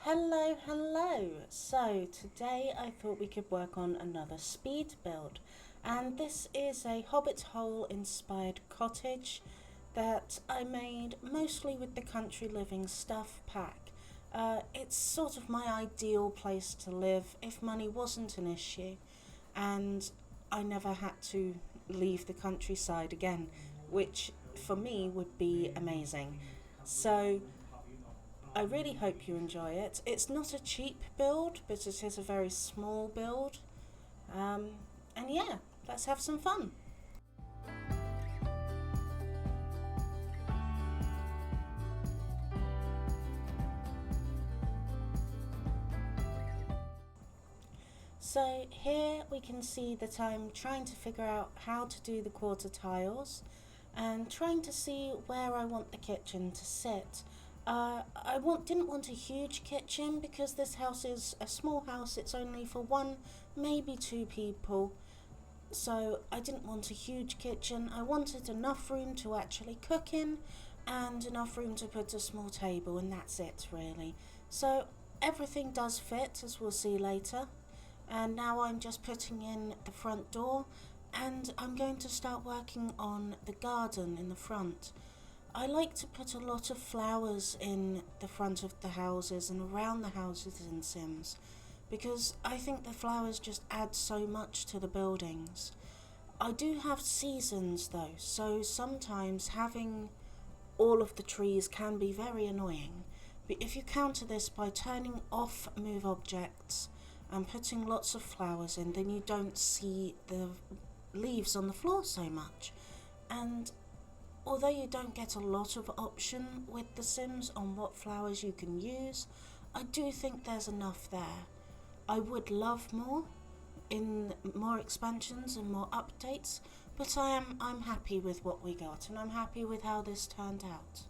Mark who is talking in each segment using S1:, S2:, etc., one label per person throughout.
S1: Hello. So today I thought we could work on another speed build, and this is a hobbit hole inspired cottage that I made mostly with the country living stuff pack. It's sort of my ideal place to live if money wasn't an issue and I never had to leave the countryside again, which for me would be amazing. So I really hope you enjoy it. It's not a cheap build, but it is a very small build. And yeah, let's have some fun. So here we can see that I'm trying to figure out how to do the quarter tiles and trying to see where I want the kitchen to sit. Didn't want a huge kitchen because this house is a small house. It's only for one, maybe two people. So I didn't want a huge kitchen. I wanted enough room to actually cook in and enough room to put a small table, and that's it really. So everything does fit, as we'll see later. And now I'm just putting in the front door, and I'm going to start working on the garden in the front. I like to put a lot of flowers in the front of the houses and around the houses in Sims because I think the flowers just add so much to the buildings. I do have seasons though, so sometimes having all of the trees can be very annoying. But if you counter this by turning off move objects and putting lots of flowers in, then you don't see the leaves on the floor so much. And although you don't get a lot of option with The Sims on what flowers you can use, I do think there's enough there. I would love more in more expansions and more updates, but I'm happy with what we got, and I'm happy with how this turned out.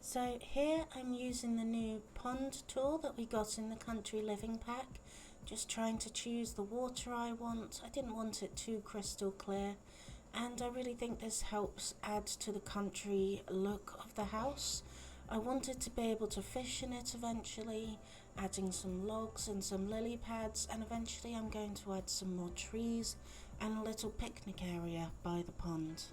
S1: So here I'm using the new pond tool that we got in the country living pack, just trying to choose the water I want. I didn't want it too crystal clear, and I really think this helps add to the country look of the house. I wanted to be able to fish in it eventually, adding some logs and some lily pads, and eventually I'm going to add some more trees and a little picnic area by the pond.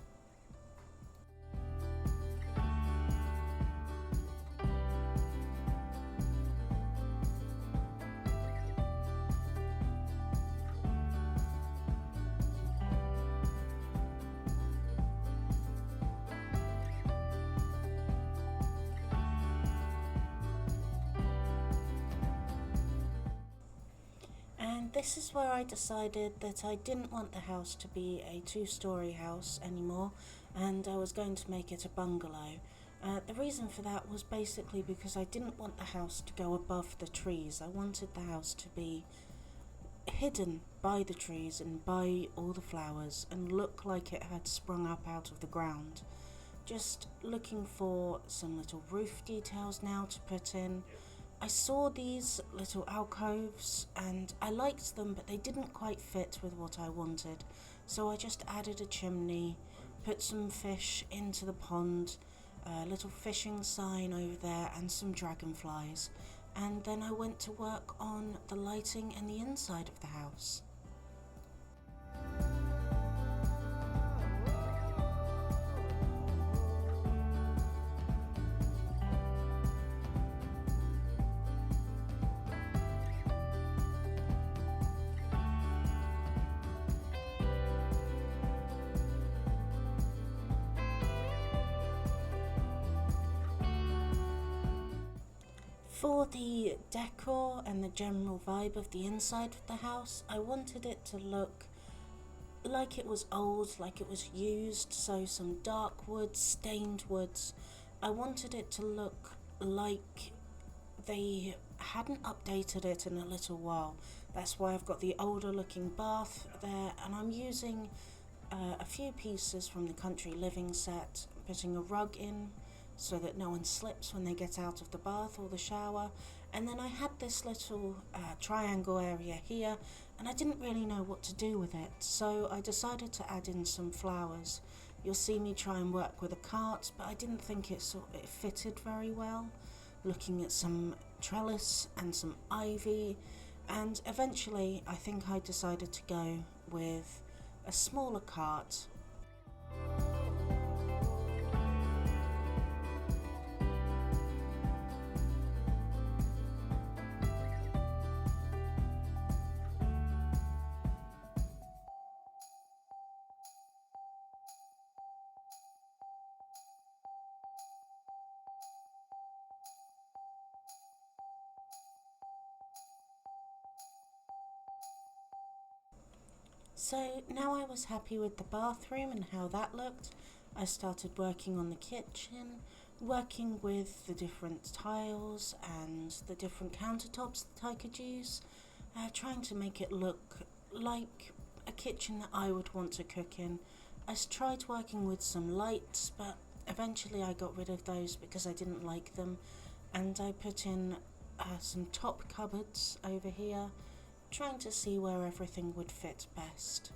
S1: And this is where I decided that I didn't want the house to be a two-story house anymore, and I was going to make it a bungalow. The reason for that was basically because I didn't want the house to go above the trees. I wanted the house to be hidden by the trees and by all the flowers and look like it had sprung up out of the ground. Just looking for some little roof details now to put in. I saw these little alcoves and I liked them, but they didn't quite fit with what I wanted. So I just added a chimney, put some fish into the pond, a little fishing sign over there and some dragonflies. and then I went to work on the lighting and the inside of the house. For the decor and the general vibe of the inside of the house, I wanted it to look like it was old, like it was used, so some dark woods, stained woods. I wanted it to look like they hadn't updated it in a little while. That's why I've got the older looking bath there, and I'm using a few pieces from the country living set, putting a rug in so that no one slips when they get out of the bath or the shower. And then I had this little triangle area here, and I didn't really know what to do with it, so I decided to add in some flowers. You'll see me try and work with a cart, but I didn't think it fitted very well. Looking at some trellis and some ivy, and eventually I think I decided to go with a smaller cart. So now I was happy with the bathroom and how that looked. I started working on the kitchen, working with the different tiles and the different countertops that I could use, trying to make it look like a kitchen that I would want to cook in. I tried working with some lights, but eventually I got rid of those because I didn't like them, and I put in some top cupboards over here, trying to see where everything would fit best.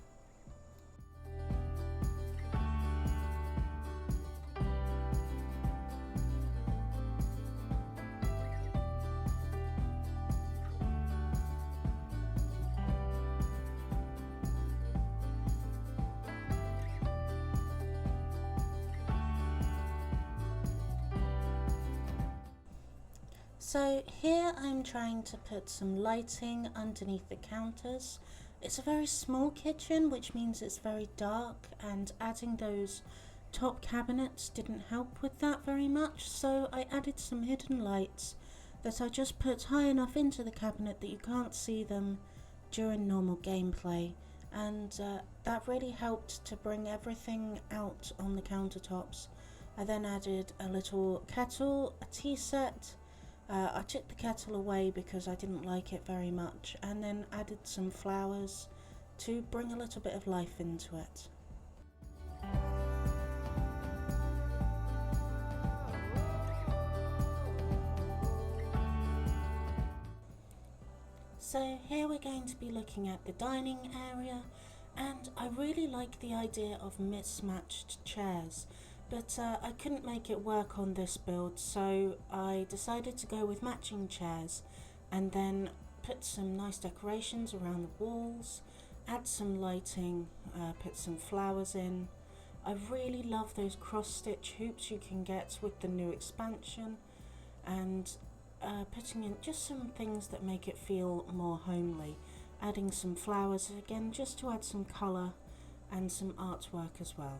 S1: So here I'm trying to put some lighting underneath the counters. It's a very small kitchen, which means it's very dark, and adding those top cabinets didn't help with that very much, so I added some hidden lights that I just put high enough into the cabinet that you can't see them during normal gameplay, and that really helped to bring everything out on the countertops. I then added a little kettle, a tea set. I took the kettle away because I didn't like it very much, and then added some flowers to bring a little bit of life into it. So here we're going to be looking at the dining area, and I really like the idea of mismatched chairs. But I couldn't make it work on this build, so I decided to go with matching chairs and then put some nice decorations around the walls, add some lighting, put some flowers in. I really love those cross-stitch hoops you can get with the new expansion, and putting in just some things that make it feel more homely. Adding some flowers again just to add some colour and some artwork as well.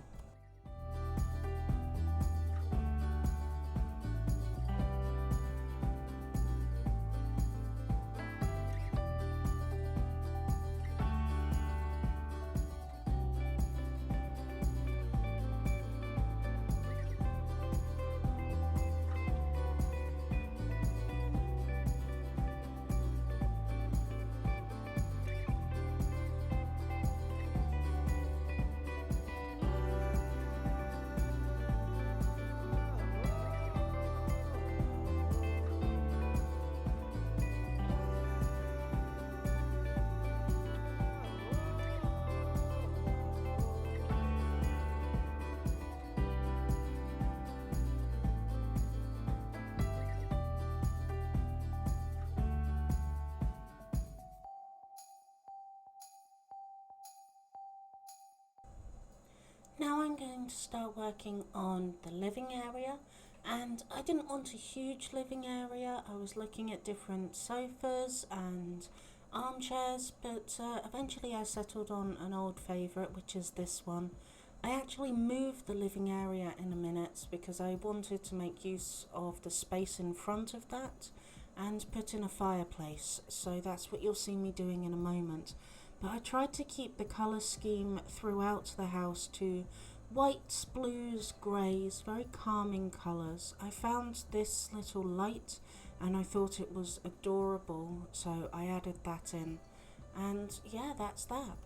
S1: Now I'm going to start working on the living area, and I didn't want a huge living area. I was looking at different sofas and armchairs, but eventually I settled on an old favourite, which is this one. I actually moved the living area in a minute because I wanted to make use of the space in front of that and put in a fireplace, so that's what you'll see me doing in a moment. But I tried to keep the colour scheme throughout the house to whites, blues, greys, very calming colours. I found this little light and I thought it was adorable, so I added that in. And yeah, that's that.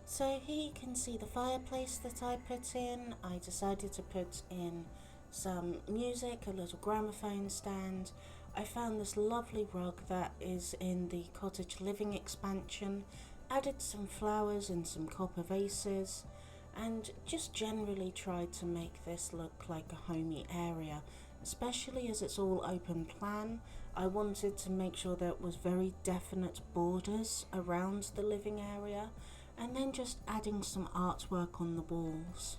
S1: So here you can see the fireplace that I put in. I decided to put in some music, a little gramophone stand. I found this lovely rug that is in the cottage living expansion, added some flowers and some copper vases, and just generally tried to make this look like a homey area, especially as it's all open plan. I wanted to make sure there was very definite borders around the living area, and then just adding some artwork on the walls.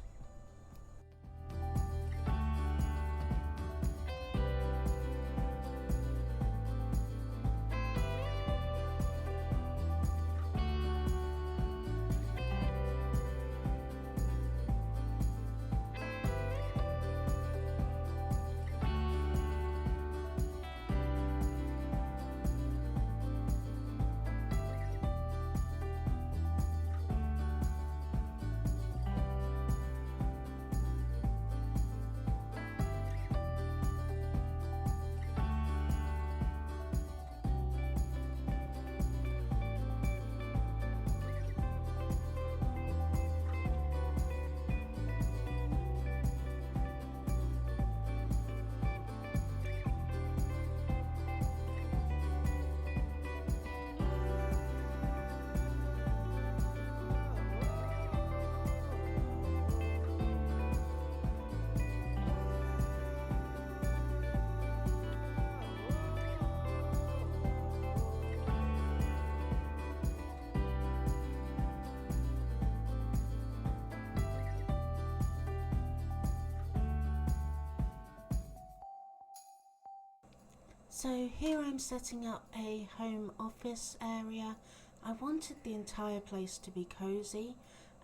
S1: So here I'm setting up a home office area. I wanted the entire place to be cozy,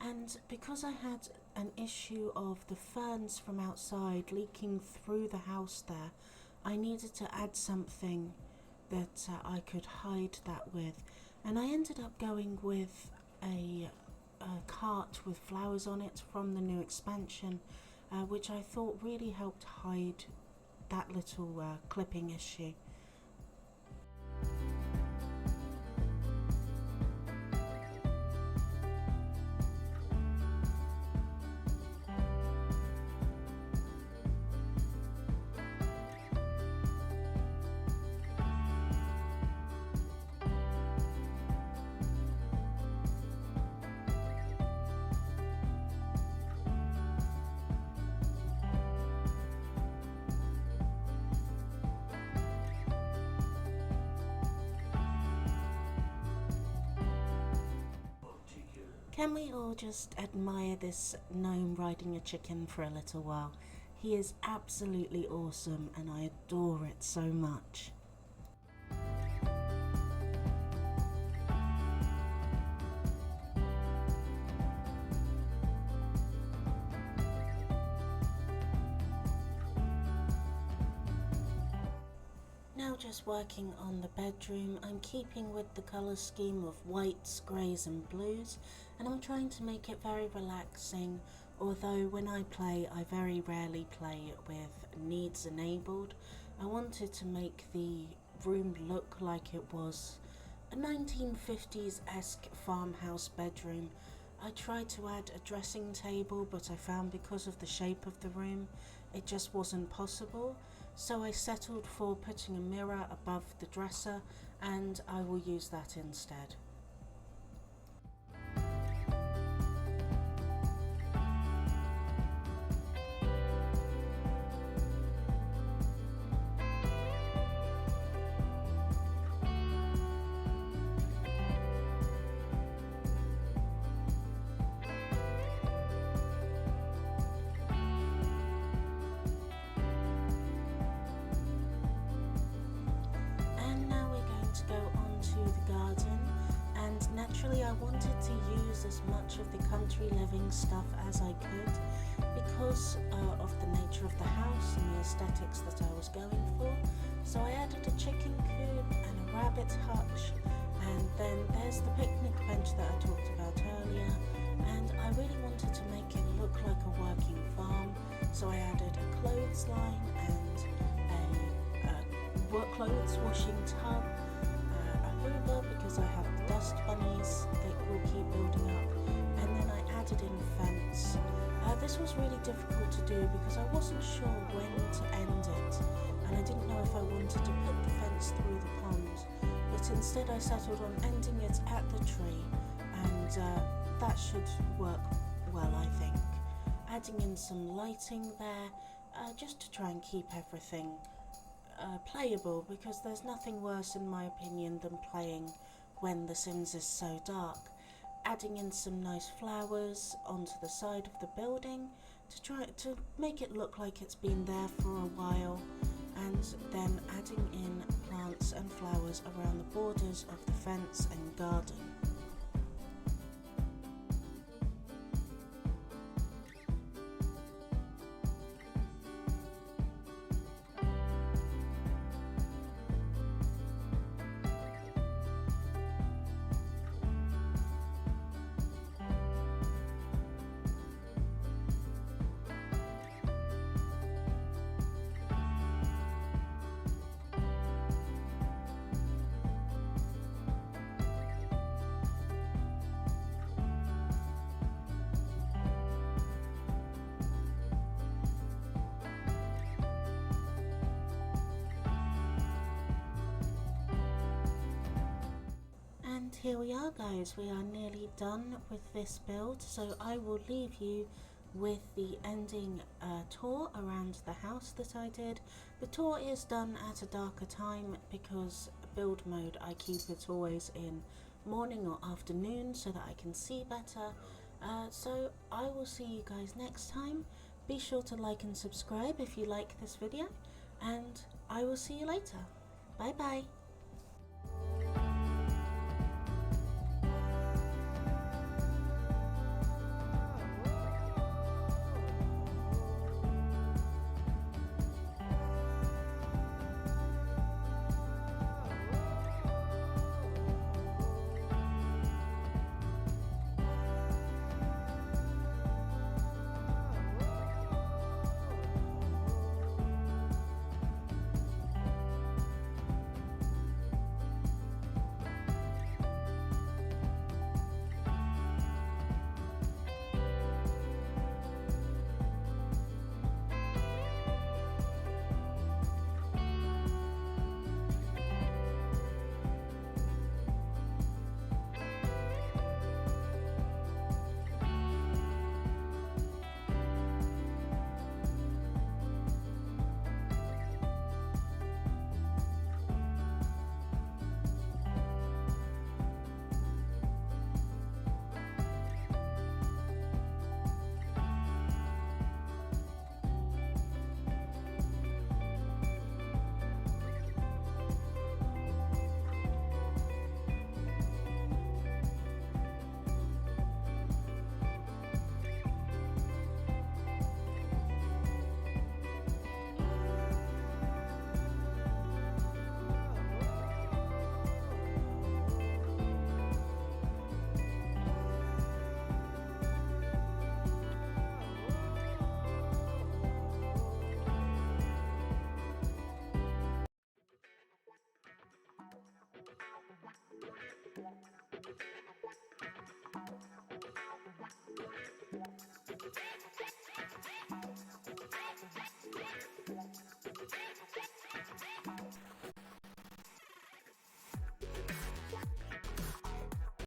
S1: and because I had an issue of the ferns from outside leaking through the house there, I needed to add something that I could hide that with. And I ended up going with a cart with flowers on it from the new expansion, which I thought really helped hide that little clipping issue. Can we all just admire this gnome riding a chicken for a little while? He is absolutely awesome and I adore it so much. Now just working on the bedroom, I'm keeping with the colour scheme of whites, greys and blues, and I'm trying to make it very relaxing, although when I play I very rarely play with needs enabled. I wanted to make the room look like it was a 1950s-esque farmhouse bedroom. I tried to add a dressing table, but I found because of the shape of the room it just wasn't possible, so I settled for putting a mirror above the dresser, and I will use that instead. Naturally, I wanted to use as much of the country living stuff as I could because of the nature of the house and the aesthetics that I was going for. So I added a chicken coop and a rabbit hutch, and then there's the picnic bench that I talked about earlier, and I really wanted to make it look like a working farm, so I added a clothesline and a clothes washing tub, a hoover because I have dust bunnies that will keep building up, and then I added in fence. This was really difficult to do because I wasn't sure when to end it, and I didn't know if I wanted to put the fence through the pond, but instead I settled on ending it at the tree, and that should work well, I think. Adding in some lighting there, just to try and keep everything playable, because there's nothing worse in my opinion than playing when The Sims is so dark. Adding in some nice flowers onto the side of the building to try to make it look like it's been there for a while, and then adding in plants and flowers around the borders of the fence and garden. And here we are, guys, we are nearly done with this build, so I will leave you with the ending tour around the house that I did. The tour is done at a darker time because build mode I keep it always in morning or afternoon so that I can see better. So I will see you guys next time. Be sure to like and subscribe if you like this video, and I will see you later. Bye bye.